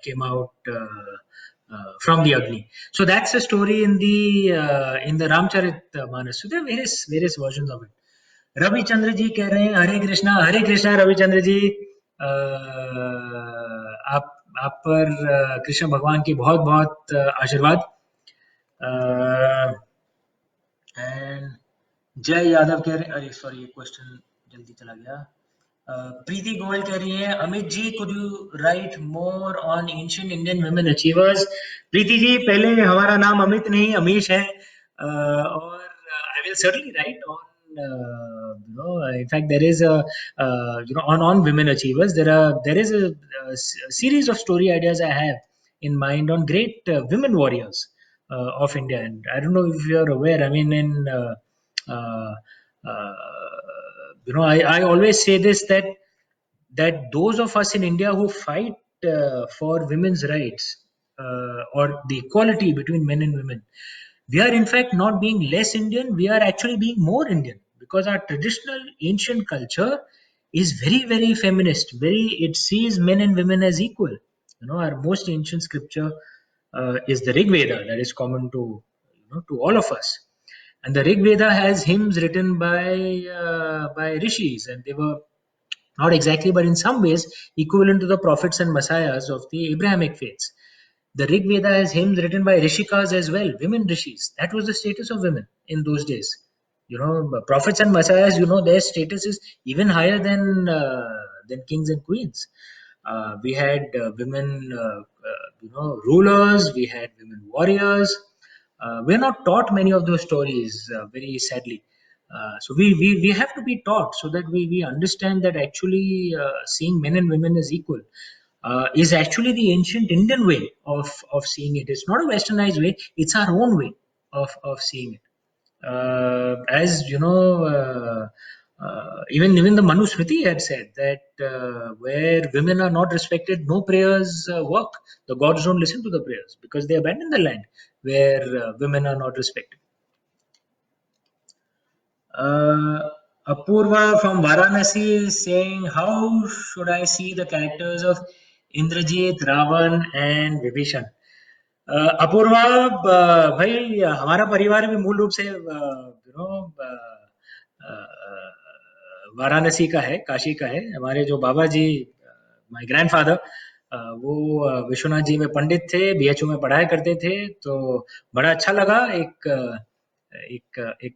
A: came out. From the Agni. So that's the story in the Ramcharitmanas. So there are various versions of it. Ravi Chandra ji कह रहे हैं हरे कृष्णा रवि चंद्र जी. आप पर कृष्ण भगवान की बहुत बहुत आशीर्वाद. एंड जय यादव कह रहे हैं, अरे सॉरी, ये क्वेश्चन जल्दी चला गया. प्रीति गोयल कह रही है, Amit ji could you write more on ancient Indian women achievers. Preeti ji, पहले हमारा नाम अमित नहीं अमीश है, और I will certainly write on in fact there is a on women achievers, there is a series of story ideas I have in mind on great women warriors of India. And I don't know if you are aware, I mean, in I always say this, that those of us in India who fight for women's rights or the equality between men and women, we are in fact not being less Indian, we are actually being more Indian, because our traditional ancient culture is very, very feminist. It sees men and women as equal. Our most ancient scripture is the Rig Veda, that is common to all of us. And the Rig Veda has hymns written by rishis, and they were not exactly, but in some ways equivalent to the prophets and messiahs of the Abrahamic faiths. The Rig Veda has hymns written by rishikas as well, women rishis. That was the status of women in those days. Prophets and messiahs, their status is even higher than kings and queens. We had women, rulers. We had women warriors. We're not taught many of those stories, very sadly. So we have to be taught, so that we understand that actually seeing men and women as equal is actually the ancient Indian way of seeing it. It's not a westernized way, it's our own way of seeing it. As you know, even the Manusmriti had said that where women are not respected, no prayers work. The gods don't listen to the prayers because they abandon the land where women are not respected. Apurva from Varanasi is saying, how should I see the characters of Indrajit, Ravan and Vibhishan? Apoorva, भाई हमारा परिवार भी मूल रूप से वाराणसी का है, काशी का है। हमारे जो बाबा जी, माय ग्रैंडफादर, वो विश्वनाथ जी में पंडित थे, बीएचयू में पढ़ाया करते थे। तो बड़ा अच्छा लगा एक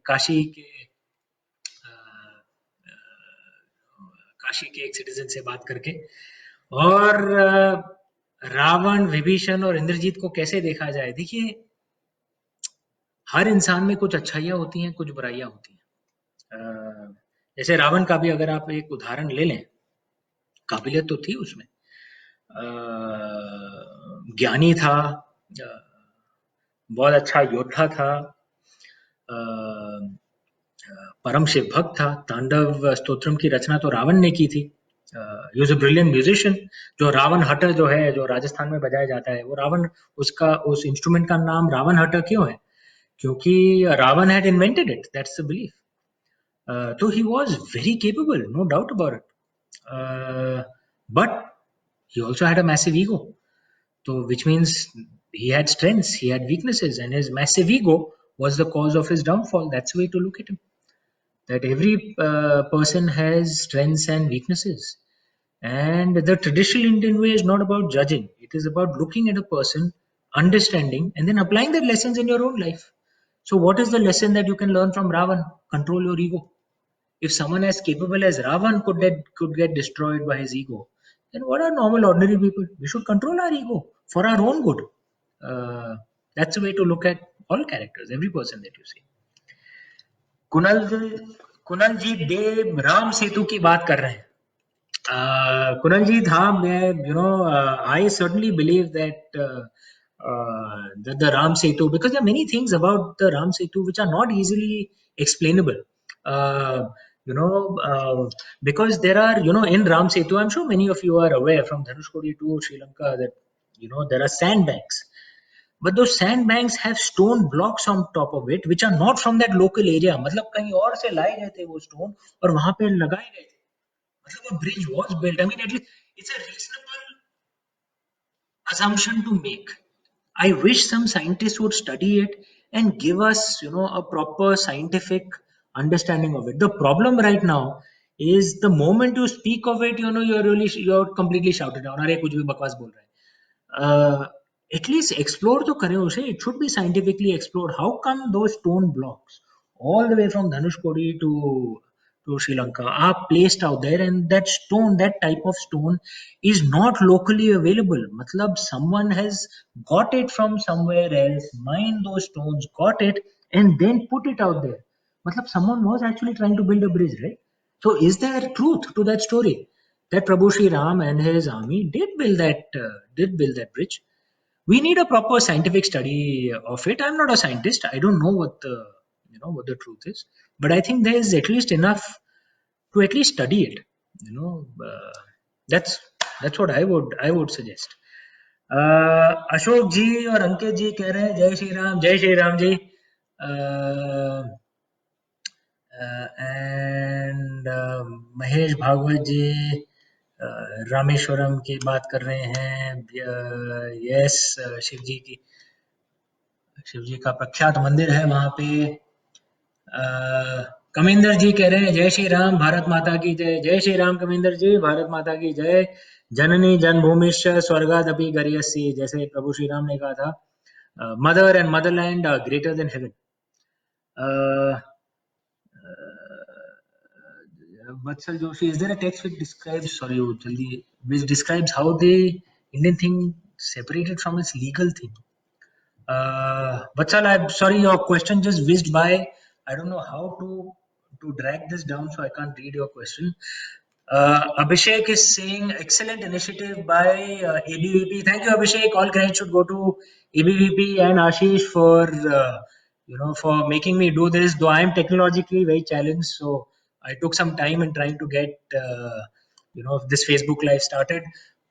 A: काशी के एक सिटीजन से बात करके। और रावण, विभीषण और इंद्रजीत को कैसे देखा जाए? देखिए, हर इंसान में कुछ अच्छाइयाँ होती हैं, कुछ बुराइयाँ होती हैं। जैसे रावण का भी अगर आप एक उदाहरण ले लें, काबिलियत तो थी उसमें, ज्ञानी था, अ, बहुत अच्छा योद्धा था, अ, परम शिव भक्त था। तांडव स्तोत्रम की रचना तो रावण ने की थी। He was a brilliant musician. जो रावण हटर जो है, जो राजस्थान में बजाया जाता है, वो रावण, उसका उस इंस्ट्रूमेंट का नाम रावण हटर क्यों है? क्योंकि Ravan had invented it. That's the belief. So he was very capable, no doubt about it. But he also had a massive ego. So which means he had strengths, he had weaknesses, and his massive ego was the cause of his downfall. That's the way to look at him. That every person has strengths and weaknesses. And the traditional Indian way is not about judging. It is about looking at a person, understanding, and then applying that lessons in your own life. So, what is the lesson that you can learn from Ravan? Control your ego. If someone as capable as Ravan could get destroyed by his ego, then what are normal, ordinary people? We should control our ego for our own good. Uh, that's the way to look at all characters, every person that you see. कुनल जी, कुनल जी देव राम सेतु की बात कर रहे हैं। Kunaljeet, हाँ, मैं, I certainly believe that the Ram Setu, because there are many things about the Ram Setu which are not easily explainable. Uh, because there are, in Ram Setu, I'm sure many of you are aware from Dhanushkodi to Sri Lanka that, there are sandbanks. But those sandbanks have stone blocks on top of it, which are not from that local area. मतलब कहीं और से लाए गए थे वो stone और वहां पे लगाए गए थे। मतलब a bridge was built. I mean, at least it's a reasonable assumption to make. I wish some scientists would study it and give us, a proper scientific understanding of it. The problem right now is the moment you speak of it, you're completely shouted down. अरे कुछ भी बकवास बोल रहे हैं. At least explore तो करें उसे. It should be scientifically explored. How come those stone blocks all the way from Dhanushkodi to Sri Lanka are placed out there, and that stone, that type of stone, is not locally available? Matlab, someone has got it from somewhere else, mined those stones, got it, and then put it out there. Matlab, someone was actually trying to build a bridge, right? So, is there truth to that story that Prabhu Sri Ram and his army did build that bridge? We need a proper scientific study of it. I'm not a scientist. I don't know what the truth is, but I think there is at least enough to at least study it. That's what I would suggest. Ashok जी और अंकित जी कह रहे हैं जय Shri Ram ji. And Mahesh Bhagavat जी रामेश्वरम की बात कर रहे हैं। यस, शिव जी का प्रख्यात मंदिर है वहां पे। कमिंदर जी कह रहे हैं जय श्री राम, भारत माता की जय। जय श्री राम कमिंदर जी, भारत माता की जय। जननी जन्मभूमिश्च स्वर्गादपि गरीयसी, जैसे प्रभु श्री राम ने कहा था, mother and motherland are greater than heaven. Vatsal Joshi, is there a text which describes, sorry, which describes how the Indian thing separated from its legal thing? Vatsal, I'm sorry, your question just whizzed by. I don't know how to drag this down, so I can't read your question. Abhishek is saying excellent initiative by ABVP. Thank you, Abhishek. All credit should go to ABVP and Ashish for making me do this. Though I am technologically very challenged, so I took some time in trying to get this Facebook Live started.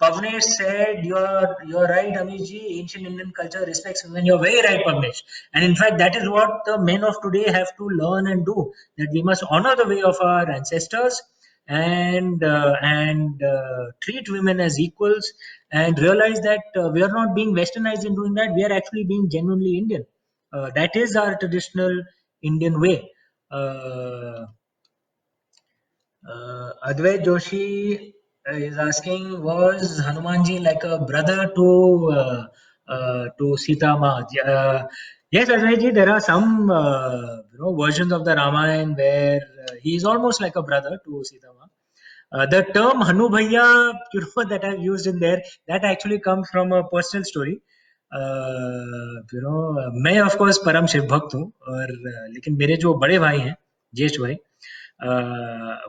A: Pavnesh said, "You're right, Amishji. Ancient Indian culture respects women." You're very right, Pavnesh. And in fact, that is what the men of today have to learn and do. That we must honor the way of our ancestors. and treat women as equals, and realize that we are not being westernized in doing that. We are actually being genuinely Indian. That is our traditional Indian way. Uh, Advait Joshi is asking, was Hanumanji like a brother to Sita Ma? Yes, Advaitji, there are some versions of the Ramayana where he is almost like a brother to Sita Ma. The term Hanu Bhaiya, that I've used in there, that actually comes from a personal story. मैं of course परम शिव भक्त हूँ, और लेकिन मेरे जो बड़े भाई हैं, ज्येष्ठ भाई,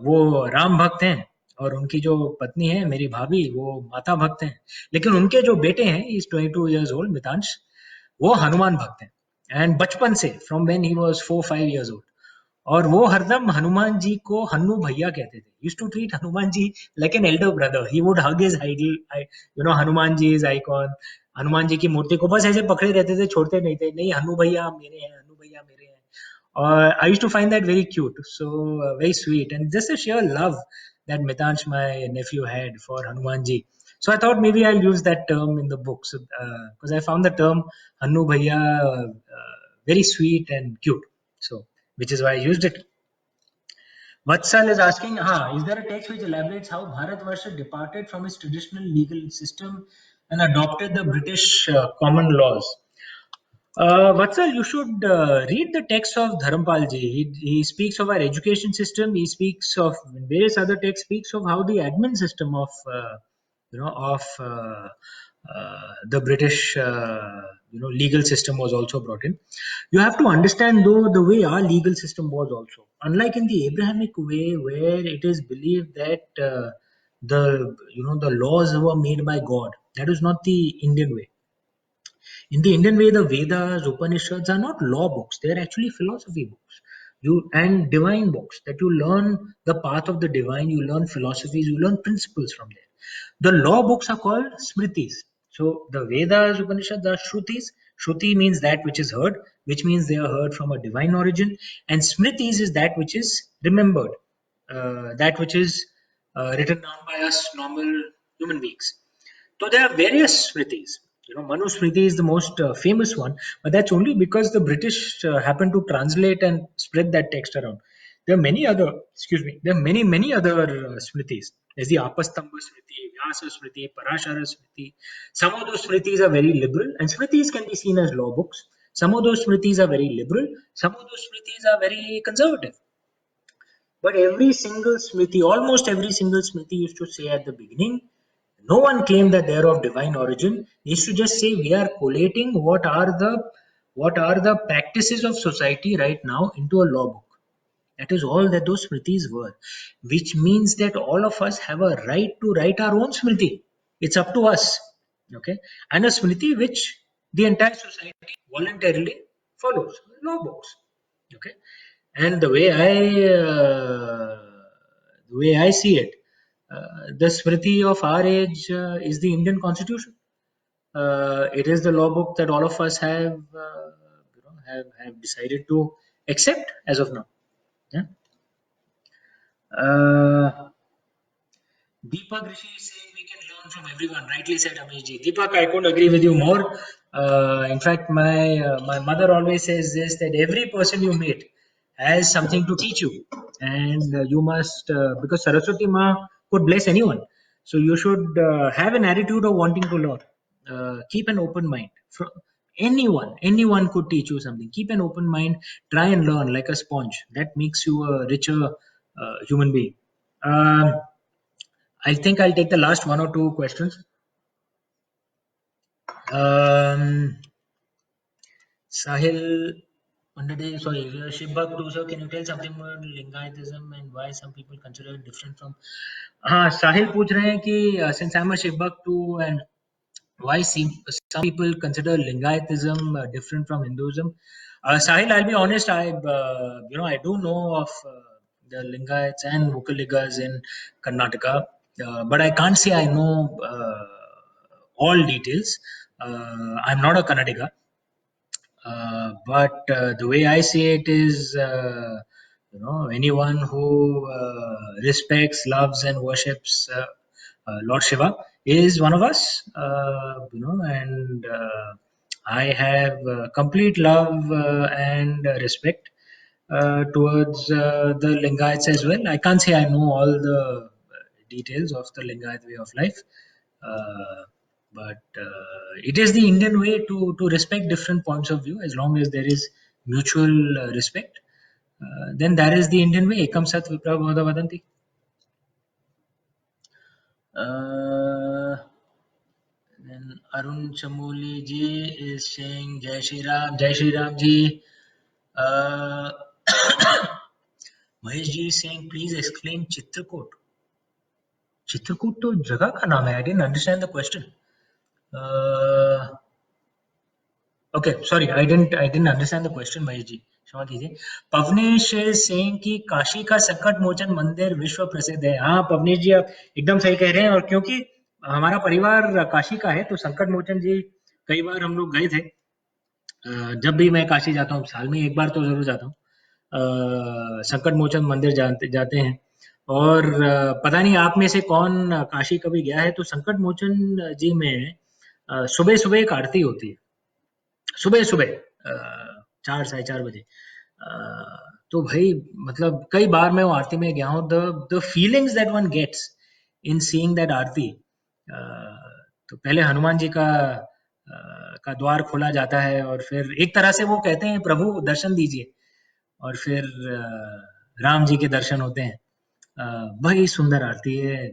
A: वो राम भक्त हैं, और उनकी जो पत्नी है मेरी भाभी, वो माता भक्त हैं, लेकिन उनके जो बेटे हैं, इज 22 years old, मितांश, वो हनुमान भक्त हैं, एंड बचपन से, from when he was 4-5 years old, और वो हरदम हनुमान जी को हन्नू भैया कहते थे. Used to treat Hanuman ji like an elder brother. He would hug his idol, Hanuman ji is icon. Hanuman ji की मूर्ति को बस ऐसे पकड़े रहते थे, छोड़ते नहीं थे. नहीं, हन्नू भैया मेरे हैं, हन्नू भैया मेरे हैं. I used to find that very cute, so very sweet, and just the sheer love that Mitansh, my nephew, had for Hanumanji. So I thought maybe I'll use that term in the book, because I found the term Hannu Bhaiya very sweet and cute. So, which is why I used it. Vatsal is asking, is there a text which elaborates how Bharatvarsha departed from its traditional legal system and adopted the British common laws? Vatsal, you should read the text of Dharampal ji. He speaks of our education system. He speaks of various other texts. Speaks of how the admin system of the British legal system was also brought in. You have to understand though the way our legal system was also. Unlike in the Abrahamic way, where it is believed that the laws were made by God. That is not the Indian way. In the Indian way, the Vedas, Upanishads are not law books; they are actually philosophy books. And divine books that you learn the path of the divine, you learn philosophies, you learn principles from there. The law books are called Smritis. So the Vedas, Upanishads are Shrutis. Shruti means that which is heard, which means they are heard from a divine origin, and Smritis is that which is remembered, that which is written down by us normal human beings. So there are various Smritis. Manu Smriti is the most famous one, but that's only because the British happened to translate and spread that text around. There are many other, there are many other Smritis. There's the Apastamba Smriti, Vyasa Smriti, Parashara Smriti. Some of those Smritis are very liberal, and Smritis can be seen as law books. Some of those Smritis are very liberal, some of those Smritis are very conservative. But every single Smriti, almost every single Smriti used to say at the beginning, no one claimed that they are of divine origin. They used to just say we are collating what are the practices of society right now into a law book. That is all that those smritis were, which means that all of us have a right to write our own smriti. It's up to us, okay? And a smriti which the entire society voluntarily follows, law books, okay? And the way I see it, the Smriti of our age is the Indian Constitution. It is the law book that all of us have decided to accept as of now. Yeah. Deepak Rishi is saying we can learn from everyone. Rightly said, Amishji. Deepak, I couldn't agree with you more. In fact, my mother always says this, that every person you meet has something to teach you, and you must, because Saraswati Ma could bless anyone. So you should have an attitude of wanting to learn. Keep an open mind. Anyone could teach you something. Keep an open mind. Try and learn like a sponge. That makes you a richer human being. I think I'll take the last one or two questions. Sahil sorry, Shibak Dosa, can you tell something about Lingayatism and why some people consider it different from? Sahil पूछ रहे हैं कि since I'm a Shibak too, and why some people consider Lingayatism different from Hinduism. Sahil, I'll be honest, I do know of the Lingayats and Vukaligas in Karnataka, but I can't say I know all details. I'm not a Kannadiga. But the way I see it is, anyone who respects, loves, and worships Lord Shiva is one of us. And I have complete love and respect towards the Lingayats as well. I can't say I know all the details of the Lingayat way of life, uh, but it is the Indian way to respect different points of view as long as there is mutual respect. Then that is the Indian way. Ekam sat vipra bahudha vadanti. Uh, then Arun Chamoli ji is saying Jai Shri Ram, Jai Shri Ram ji. Uh, Mahesh ji is saying please explain Chitrakoot. Chitrakoot तो जगह का नाम है. I didn't understand the question. Okay, sorry, I didn't understand the question, Mahesh ji. क्षमा कीजिए. Pavnesh is saying कि काशी का संकट मोचन मंदिर विश्व प्रसिद्ध है. हाँ पवनेश जी, आप एकदम सही कह रहे हैं. और क्योंकि हमारा परिवार काशी का है तो संकट मोचन जी कई बार हम लोग गए थे. जब भी मैं काशी जाता हूँ, साल में एक बार तो जरूर जाता हूँ. संकट मोचन मंदिर जाते हैं. और पता नहीं आप में से कौन काशी कभी गया है. तो संकट मोचन जी में सुबह सुबह एक आरती होती है. सुबह सुबह 4 साढ़े 4 बजे. तो भाई मतलब कई बार मैं वो आरती में गया हूँ. The feelings that one gets in seeing that aarti. तो पहले हनुमान जी का द्वार खोला जाता है और फिर एक तरह से वो कहते हैं प्रभु दर्शन दीजिए. और फिर राम जी के दर्शन होते हैं. बड़ी सुंदर आरती है.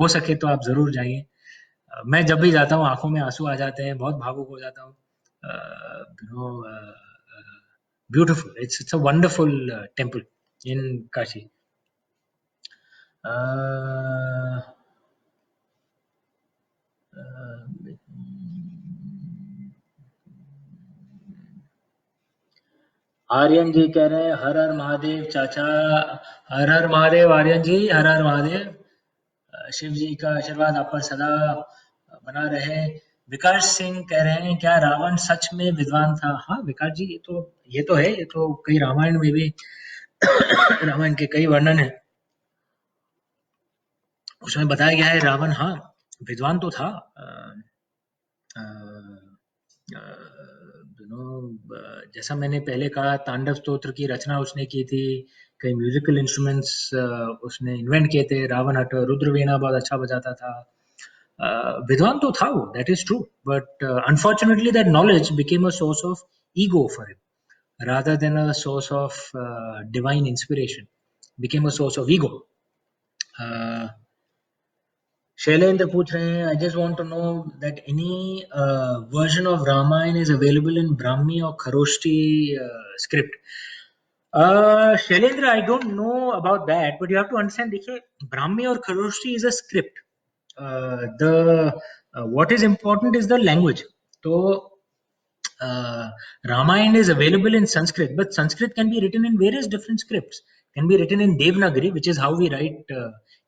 A: हो सके तो आप जरूर जाइए. मैं जब भी जाता हूँ आंखों में आंसू आ जाते हैं. बहुत भावुक हो जाता हूँ. Beautiful. It's a wonderful temple in Kashi. Aryan जी कह रहे हैं हर हर महादेव चाचा. हर हर महादेव आर्यन जी, हर हर महादेव. शिव जी का आशीर्वाद आप पर सदा बना रहे. विकास सिंह कह रहे हैं क्या रावण सच में विद्वान था. हाँ विकास जी, ये तो है. ये तो कई रामायण में भी रामायण के कई वर्णन है. उसमें बताया गया है रावण हाँ विद्वान तो था. जैसा मैंने पहले कहा, तांडव स्तोत्र की रचना उसने की थी. कई म्यूजिकल इंस्ट्रूमेंट्स उसने इन्वेंट किए थे. रावण हट रुद्र वीणा बहुत अच्छा बजाता था. विद्वान तो था वो, that is true. But unfortunately that knowledge became a source of ego for him rather than a source of divine inspiration. Became a source of ego. Shailendra पूछ रहे हैं, I just want to know that any version of Ramayana is available in Brahmi or Kharoshti script. Shailendra, I don't know about that, but you have to understand. देखिए, Brahmi और Kharoshti is a script. What is important is the language. तो Ramayana is available in Sanskrit, but Sanskrit can be written in various different scripts. Can be written in Devanagari, which is how we write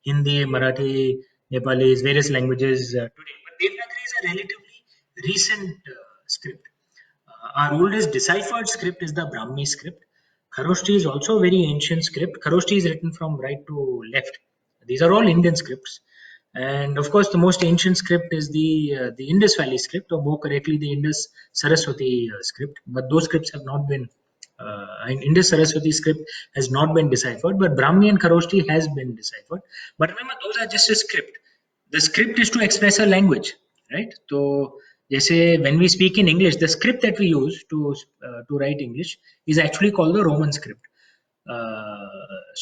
A: Hindi, Marathi, Nepalese, various languages today. But Devanagari is a relatively recent script. Our oldest deciphered script is the Brahmi script. Kharoshti is also a very ancient script. Kharoshti is written from right to left. These are all Indian scripts. And of course, the most ancient script is the Indus Valley script, or more correctly, the Indus Saraswati script. But those scripts have not been. Indus Saraswati script has not been deciphered, but Brahmi and Kharoshti has been deciphered. But remember, those are just a script. The script is to express a language, right? So, जैसे when we speak in English, the script that we use to write English is actually called the Roman script.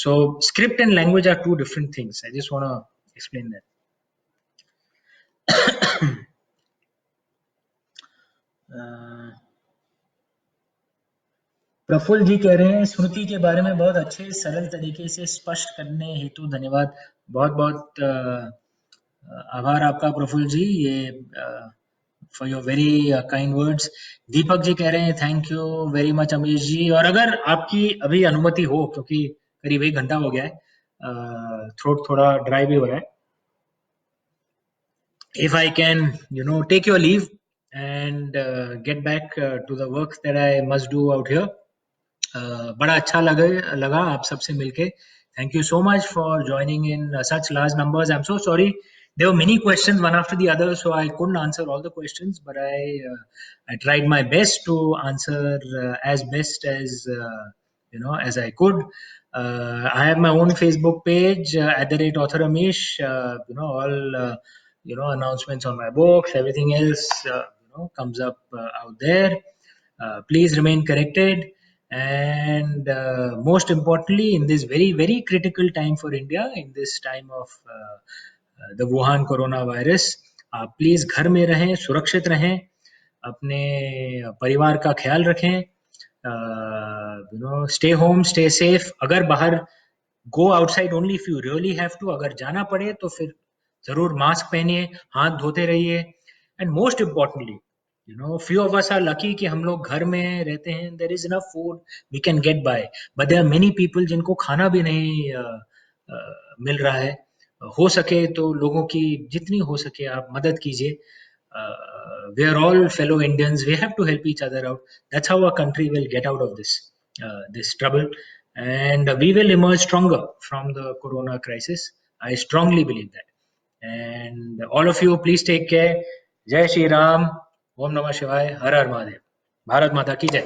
A: So, script and language are two different things. I just want to explain that. Praful जी कह रहे हैं स्मृति के बारे में बहुत अच्छे सरल तरीके से स्पष्ट करने हेतु धन्यवाद. बहुत बहुत आभार आपका प्रफुल्ल जी, ये for your very kind words. Deepak ji कह रहे हैं thank you very much Amish ji. और अगर आपकी अभी अनुमति हो, क्योंकि करीब 1 घंटा हो गया है, थ्रोट थोड़ा ड्राई भी हो रहा है, if I can, take your leave and get back to the work that I must do out here. बड़ा अच्छा लगा आप सबसे मिलके. Thank you so much for joining in such large numbers. I'm so sorry. There were many questions, one after the other, so I couldn't answer all the questions. But I tried my best to answer as best as as I could. I have my own Facebook page at the rate author Amish. All announcements on my books, everything else comes up out there. Please remain connected, and most importantly, in this very very critical time for India, in this time of the Wuhan coronavirus, आप please घर में रहें, सुरक्षित रहें, अपने परिवार का ख्याल रखें, स्टे होम, स्टे सेफ. अगर बाहर go outside only if you really have to. अगर जाना पड़े तो फिर जरूर मास्क पहनिए, हाथ धोते रहिए. And most importantly, few of us are lucky कि हम लोग घर में रहते हैं. there is enough food, we can get by, but there are many people जिनको खाना भी नहीं मिल रहा है. हो सके तो लोगों की जितनी हो सके आप मदद कीजिए. We are all fellow Indians, we have to help each other out. That's how our country will get out of this trouble, and we will emerge stronger from the corona crisis. I strongly believe that. And all of you, please take care. Jai Shri Ram. Om Namah Shivaya. Har Har Mahadev. Bharat Mata ki Jai.